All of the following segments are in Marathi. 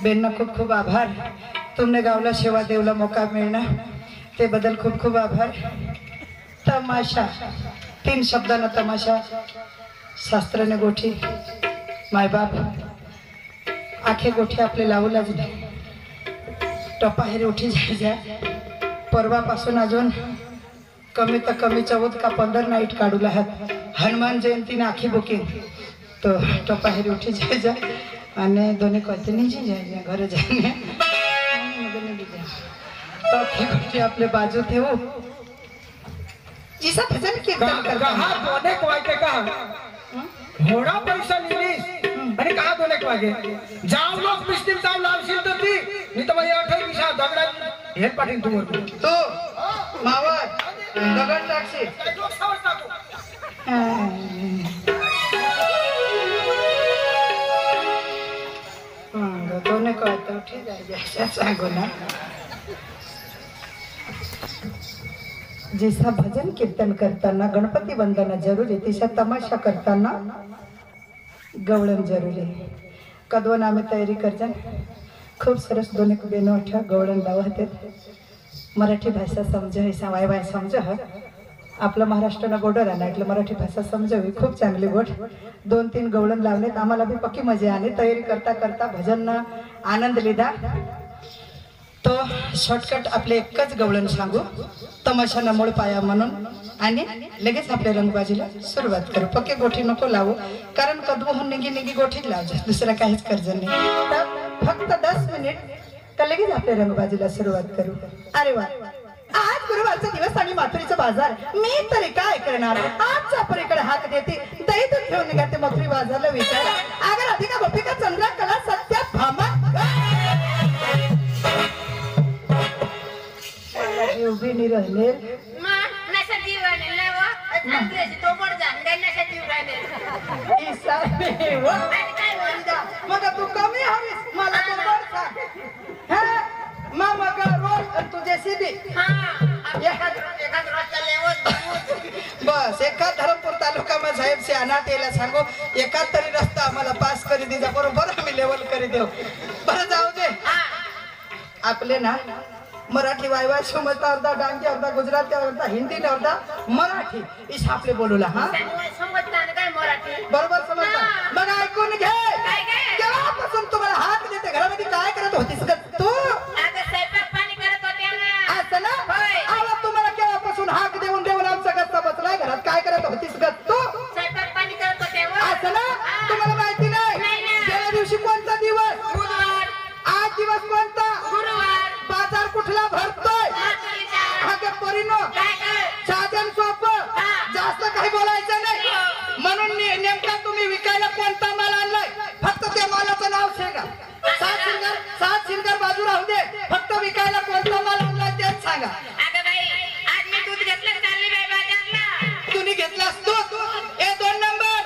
बेनना खूप खूप आभार. तुमने गावला सेवा देवला मौका मिळणं ते बदल खूप खूप आभार. तमाशा 3 शब्दांना तमाशा. शास्त्राने गोठी मायबाप आखे गोठी आपले लावू लागले. टपाहेरी उठी जायच्या. परवापासून अजून कमी तर कमी 14 का 15 नाईट काढू लागत. हनुमान जयंतीने आखी बुकिंग तो टपाहेरी उठी जायच्या आणि दोन्ही कहते नहीं जायच्या घर जाने तो आखी गोठी आपले बाजू ठेवू. जिसा भजन कीर्तन करता दोने वागे का घोडा पैसा लिहिलीस आणि का दोने वागे जाव लोक पिस्तील जाव लावशील तर ती मी तर माझ्या 28 दगडा हे पाठीन तू तो मावर दगड टाकशील. दोने कहता उठी जायच्या सांगू ना. जैसा भजन कीर्तन करताना गणपती वंदना जरूरी तसा तमाशा करताना गवळण जरूरी. कदवन आम्ही तयारी करता खूप सरस दोन्ही बेनो अठा गवळण लावते. मराठी भाषा समज ऐसा वाय वाय समज आपलं महाराष्ट्रानं गोडर आला એટલે मराठी भाषा समजावी. खूप चांगली गोड 2-3 गवळण लावलेत. आम्हाला बी पक्की मजा आली. तयारी करता करता भजनना आनंद लिदा. तो शॉर्टकट आपले एकच गवळण सांगू तमाशाना मूळ पाया म्हणून आणि लगेच आपल्या रंगबाजीला सुरुवात करू. पक्के गोठी नको लावू कारण कदवून निगी निगी गोठीच लावजा. दुसरा काहीच कर्ज नाही. तर फक्त 10 मिनिट तर लगेच आपल्या रंगबाजीला सुरुवात करू. अरे वा आज गुरुवारचा दिवस आणि माथुरीचा बाजार. मी तरी काय करणार. आजच्या परीकडे हाक देते दही दूध घेऊन निघते मथुरी बाजारला विचार. अगर अधिका गोपिका चंद्रा कला सत्या भामा उभी नाही राहिले मग तू कमी हवीस मला मग रोज तुझे सीधी बस एका धरमपूर तालुका में साहेब से अनाथ यायला सांगो एकाच तरी रस्ता आम्हाला पास करी दे बरोबर आम्ही लेवल करी देऊ. बरं जाऊ दे. आपले ना मराठी वायवा समजता अर्धा डांगी अर्धा गुजराती अर्धा हिंदी अर्धा मराठी इस आपले बोलूला. हा बरोबर समजता. मग ऐकून घे. केव्हापासून तुम्हाला हात देते घरामध्ये काय करत होतीस ग तू. असं ना तुम्हाला केव्हापासून हाक देऊन देऊन आमचा गस्ता बसलाय घरात काय करत होतीस ग तू. असं ना तुम्हाला माहिती नाही. गेल्या दिवशी कोणता दिवस. आज दिवस कोणता. बाजार कुठला भरतोय. पोरीनो साधन सोपं जास्त काही बोलायचं नाही. म्हणून नेमका तुम्ही विकायला कोणता माल आणलाय फक्त त्या मालाचं नाव सांगा. 7 शिंगार बाजू राहू दे. फक्त विकायला कोणता माल आणलाय तेच सांगा. तुम्ही घेतलास दूध. ए 2 नंबर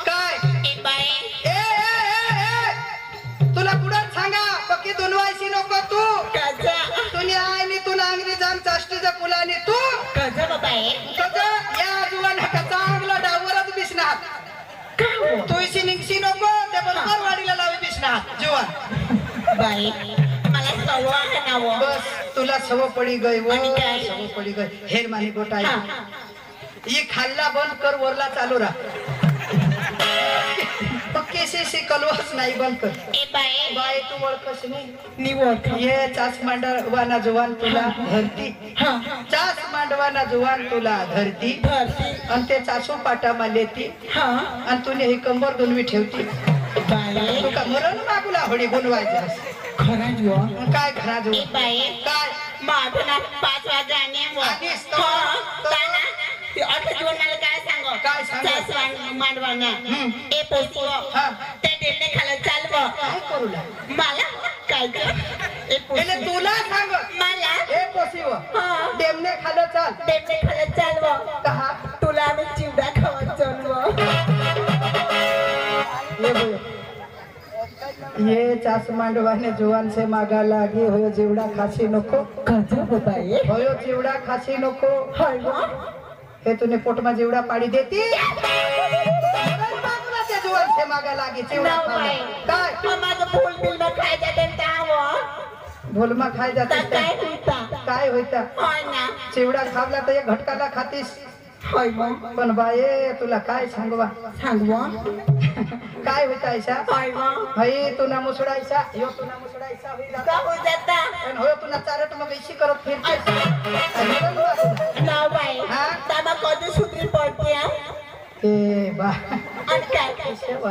काय तुला पुढे सांगा पक्की दुनवायची नको तू. तुनी आईनी तुला अंगरी जाम चाष्टीच्या पुलानी तू या जुवान चांगला डावरच बिसणार. तू इशी निघशी नको त्या बरोबर वाडीला लावी बिसणार जुवान बाई मला सवय बस तुला सव पडी गई सव पडी गई. हेर मानी गोटा ही खाल्ला बंद कर वरला चालू राहा. केसेसी कलवास नाही बंद कर. बाई तू ओळखस नाही. ये चास मांडवाना जुवान तुला धरती. चास मांडवाना जुवान तुला धरती आणि ते चासू पाटा मालेती आणि तुने ही कंबर दुनवी ठेवती. तू का मरण मागूला होडी गुणवायचं काय घरा जो काय माझं ना 5 वाजता काय सांग मांडवाना ए पोसी ते डेले खाला चालव काय करू मला काय एले तुला सांग मला ए पोसीव डेमने खाला चाल डेले खाला चालव कहा तुला आम्ही चिवडा खावा चालव. ये चास मांडवाने जुवान से मागा लागी होयो चिवडा खासी नको. होयो चिवडा खासी नको. हे तूने पोट में चिवडा पाड़ी देती जुवान छे मागा लागे चिवडा नाव बाई काय माझं फुल बिल खाय जाते भोलमा खाय जाते काय होता काय होता होय ना चिवडा खावला तर एक घटकाला खातीस होय मग पण बाये तुला काय सांगवा सांगवा काय होता ऐसा होय मग हई तुना मुसडायचा यो तुना मुसडायचा होई का जाता हो जाता पण होय तुना चारट मग इशी करत फिरते नाव बाई हा? ताबा कधी सुधरी पडते ए बा आणि काय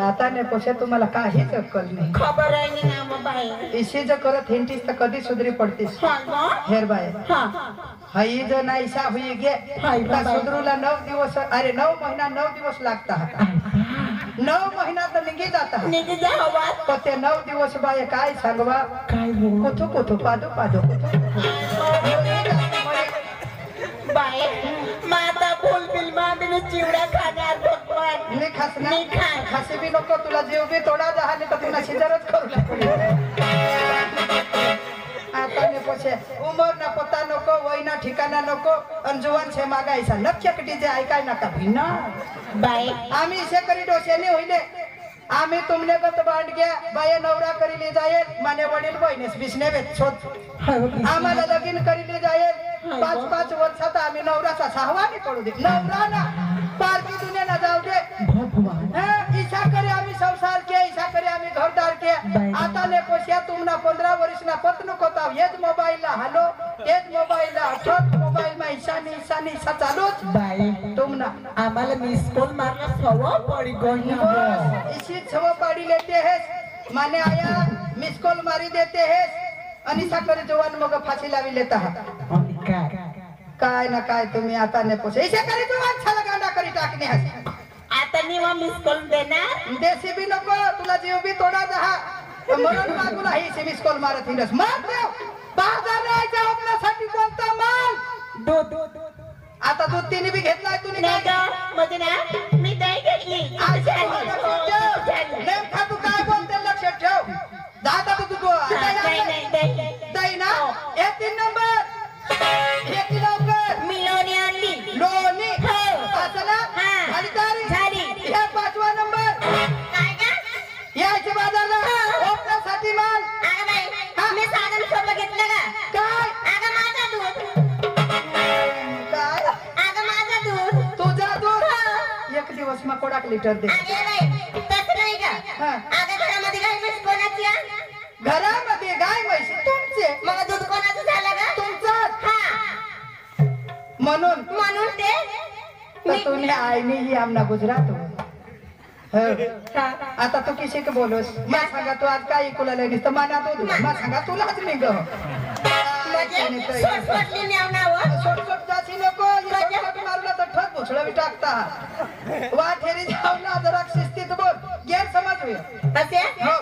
आता नाही पोषे तुम्हाला काहीच अक्कल नाही खबर आहे ना नाव बाई इशी जर करत हिंटीस तर कधी सुधरी पडतीस होय मग हेर बाय हा हई जर नाहीसा हुई गे हाय तर बाबा. सुधरूला 9 दिवस अरे 9 महिना 9 दिवस लागता 9 महिना तर निघी जाता निघी जा हवा पण ते 9 दिवस बाय काय सांगवा काय हो कुठू कुठू पादू पादू बाई माता फुल बिल मागणे चिवडा खाणार भगवान मी खासना मी खाय. खासी बी नको तुला जीव बी तोडा जहाने तर तुला शिजरच करू लागतो आता ने पोछे उमर ना पता नको वयना ठिकाणा नको अंजुवान छे मागायचा नक्की जे ऐकाय नका भिन्ना बाई आम्ही इसे करी डोसेने होईले आम्ही तुमने गत बांध घ्या बाये नवरा करीले जाईल माने वडील बहिणीस बिसने वेच शोध आम्हाला लगीन करीले जाईल 5-5 वर्षात आम्ही नवराचा सहावाने पडू दे नवरा ना पारकी दुनिया ना जाऊ दे ईशा करे आम्ही संसार के ईशा करे आम्ही घरदार के आता ने पोशिया तुमना 15 वर्ष ना पत्न कोता हेच मोबाईल ला हलो हेच मोबाईल ला ठोक मोबाईल मा ईशा चालूच बाई तुमना आम्हाला मिस कॉल मारला सवा पडी गई इसी छव पाड़ी लेते हैं माने आया मिस कॉल मारी देते हैं अनिशा करे जवान मग फाशी लावी लेता है काय ना काय तुम्ही आता ने पोसे इसे करे जवान छाला गांडा करी टाकणे हस आता निवा मिस कॉल देणार देसी भी नको तुला जीव भी तोडा जहा मरण मागूला ही मिस कॉल मारत हिंडस मार देव बाजार यायचा आपल्यासाठी कोणता माल दूध आता दूध तिने बी घेतलाय तुम्ही नाही ग मध्ये ना मी नाही घेतली नेमका तू काय बोलते लक्षात ठेव दादा तू तू दही ना हे 3 नंबर हे किलोकर मी लोणी आणली लोणी हो. असला हा. झाली तारी झाली. हे 5वा नंबर काय का यायचे बाजारला हो. ओपण्यासाठी माल अगं बाई मी साधन सोबत घेतलं का काय अगं माझा दूध काय अगं माझा दूध तुझा दूध हो. 1 दिवस मग कोडाक लिटर दे अगं बाई तसं नाही का हा. अगं घरामध्ये गाय म्हशी कोणाची आहे? घरामध्ये गाय म्हशी तुमचे मग दूध कोणाचं झालं का तुमचाच हा म्हणून ते तर तुम्ही आईने ही आमना गुजरात हो आता तू किसी के बोलोस मैं सांगा तू आज काय इकुला लगेच तर माना तो मैं सांगा तुलाच निघ म्हणजे सोटली नेवनावं सोट जाची नको सोट मारला तर ठोक भुसळवी टाकता वा ठेरी जाऊना जरा शिस्तीत बोल गैरसमज होईल असे हो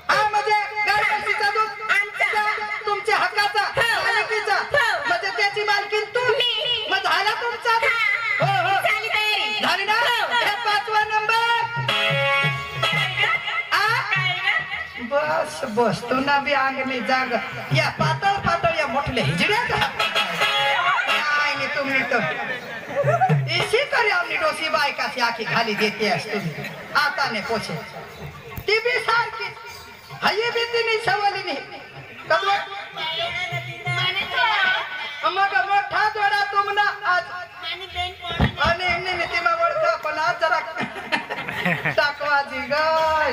हा म्हणजे गाय म्हशीचा दूध आमचा. तुमच्या हक्काचा मालकीचा म्हणजे त्याची मालकी तू मग झाला तुमचा हो हो झाली तयारी झाली ना हे 5वा नंबर बस बस तू ना बी अंगणी जाग या पातळ पातळ या मोठले हिजड्या काय नाही तुम्ही तर इसी करे आमनी डोसी बायकाची आखी खाली देते असतो आता ने पोचे ती बी सारखी हाई बी तिने सवली नाही कदवा मग मोठा जोडा तुमना आज आणि नाही ती मग ओळख पण आज जरा टाकवाजी गाय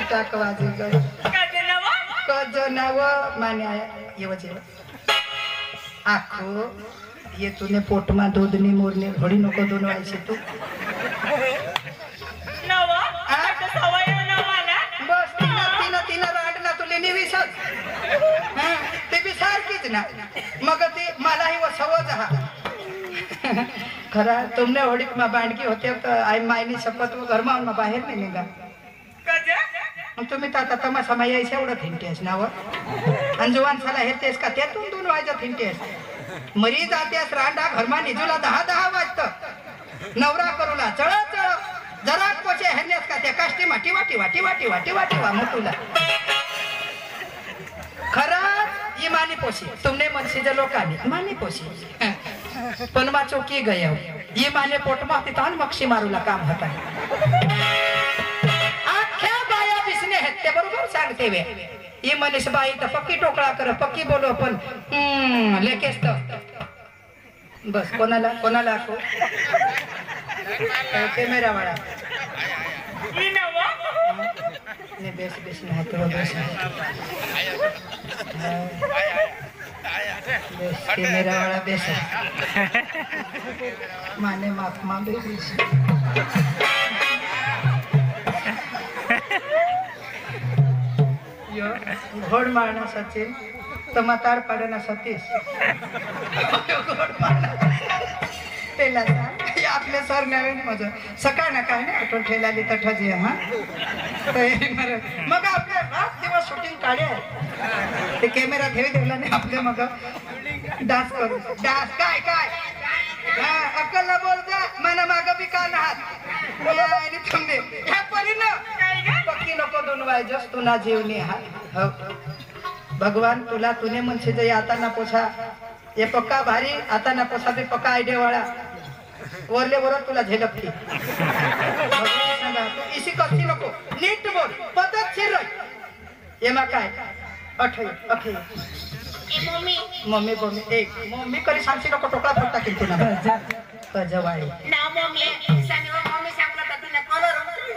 कज नव मान्या येवचे आखो ये तूने पोटमा दूधनी मोरने घोडी नको दोन व्हायची तू बस तिनं रांडना तुले निविसच ते बी सारखीच ना मग ती मलाही व सवज हा खरा तुमने होडीक मा बांडकी होते तर आई मायनी शपथ व घर माऊन बाहेर नाही निघा तुम्ही तर आता तमाशा माई यायचं एवढं थिंटेस नाव आणि जुवान साला हेतेस का त्यातून दोन व्हायचं थिंटेस मरी जातेस रांडा घरमा निजूला 10 वाजत नवरा करूला चळ चळ जरा पोचे हेनेस का त्या काष्टी माटी वाटी वाटी वाटी वाटी वाटी वा मोठूला खरंच इमानी पोशी तुमने मनसीच्या लोकांनी मानी पोशी पण मा चौकी गया इमाने पोटमा तिथं मक्षी मारूला काम होता आख्या त्या बरोबर सांगते वे ही मनीष बाई तर पक्की टोकळा कर पक्की बोलो पण लेकेच तर बस कोणाला कोणाला आखो कॅमेरा वाला नहीं बेस बेस नहीं तो बेस बेस कॅमेरा वाला बेस माने माफ मा बेस यो घोड मारना सचिन तमातार पाडना सतीश घोड मारना पेला आपले सर नवीन माझं सकाळ ना काय ना आठवण ठेलाली तठाजी हा मग आपल्या रात दिवस शूटिंग काढे ते कॅमेरा ठेवी ठेवला नाही आपले मग डान्स करू डान्स काय काय हा अक्कलला बोलता मना माग बी का नाहात आणि तुम्ही ह्या परीनं पक्की नको दोन वाजस तुला जीवनी हा भगवान तुला तुने म्हणशील जे आता ना पोछा ये पक्का भारी आता ना पोछा बी पक्का आयडिया वाला वरले वर तुला झेलपती भगवान सांगा तू इसी कच्ची नको नीट बोल पद्धतशीर ये मा काय अठई अठई मम्मी मम्मी मम्मी एक मम्मी कधी सांगशी नको टोकळा फटता किंतु ना जवाई ना मम्मी सांगितलं मम्मी सांगलं तर तुला कलर मम्मी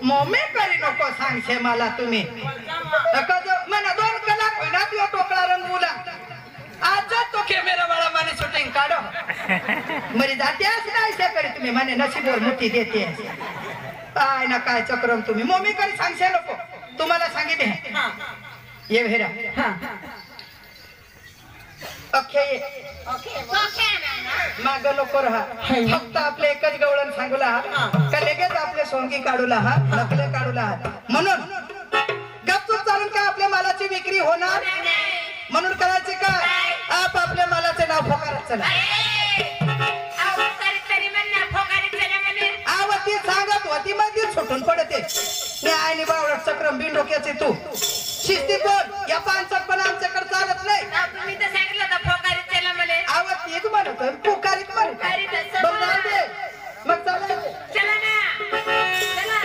मम्मी करी नको सांगशे मला तुम्ही म्हणा 2 कलाक होईना तुझा टोकळा रंगवला आज तो कॅमेरा वाला माने शूटिंग काढो मरी जाते नाही कडे तुम्ही माने नशीबोर मुठी देते काय ना काय चक्रम तुम्ही मम्मी कधी सांगशे नको तुम्हाला सांगितले ये भेरा ओके माग नको राहा फक्त आपले एकच गवळण सांगूला का लगेच आपले सोंगी काढूला हा नकले काढूला म्हणून गपचूप चालून का आपल्या मालाची विक्री होणार म्हणून करायचे का आप आपल्या मालाचे नाव फोकारत चला आवती सांगत होती मग ती सुटून पडते मी आईने बावळट चक्रम बिन डोक्याचे तू शिस्तीत बोल या पानचट पण आमच्याकडे चालत नाही तुम्ही तर सांगितलं होतं फोकारीत चला म्हणे आवतीच म्हणत पुकारीत म्हणत बघ जाऊ दे मग चालायचं चला ना चला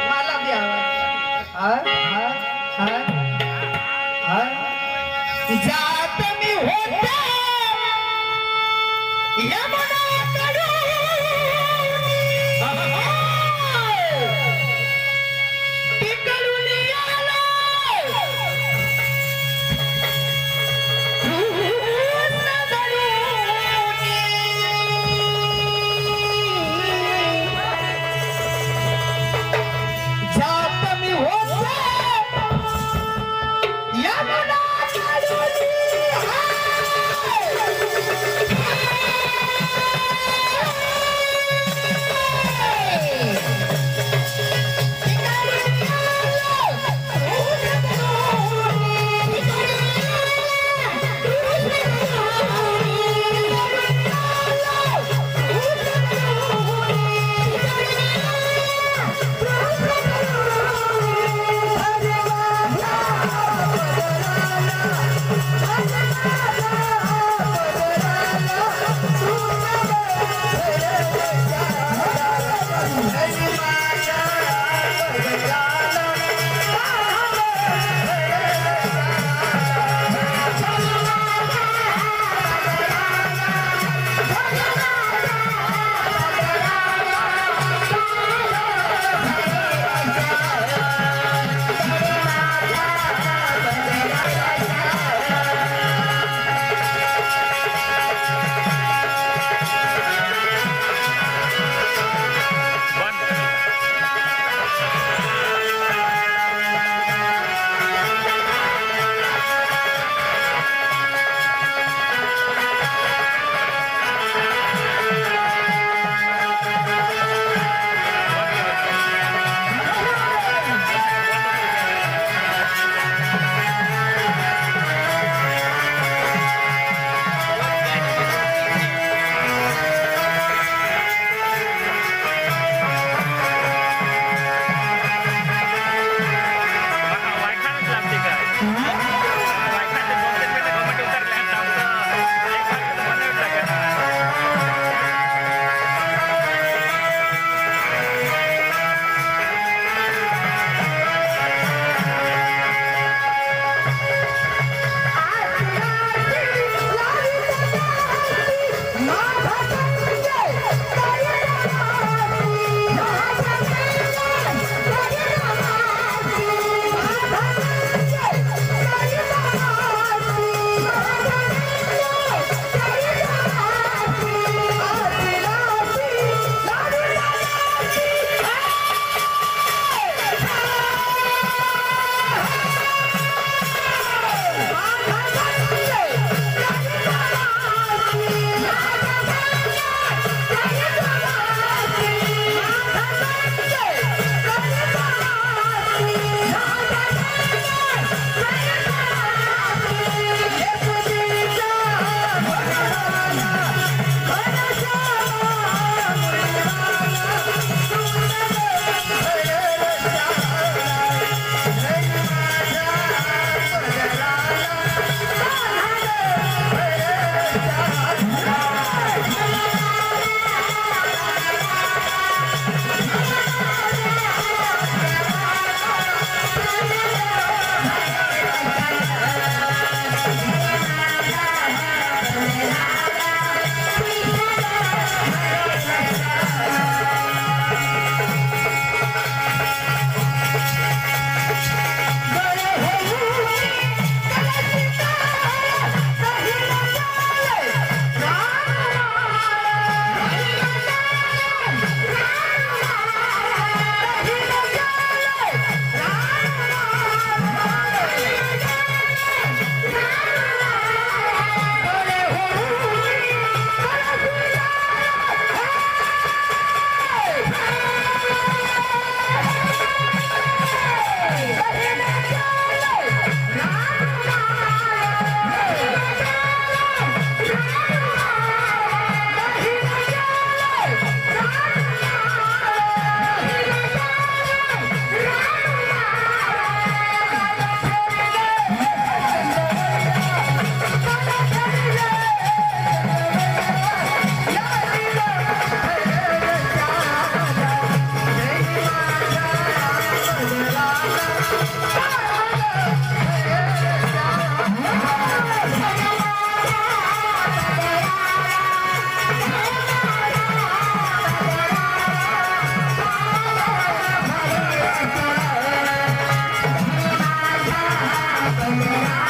मला बी आवाज हा हा हा बलराम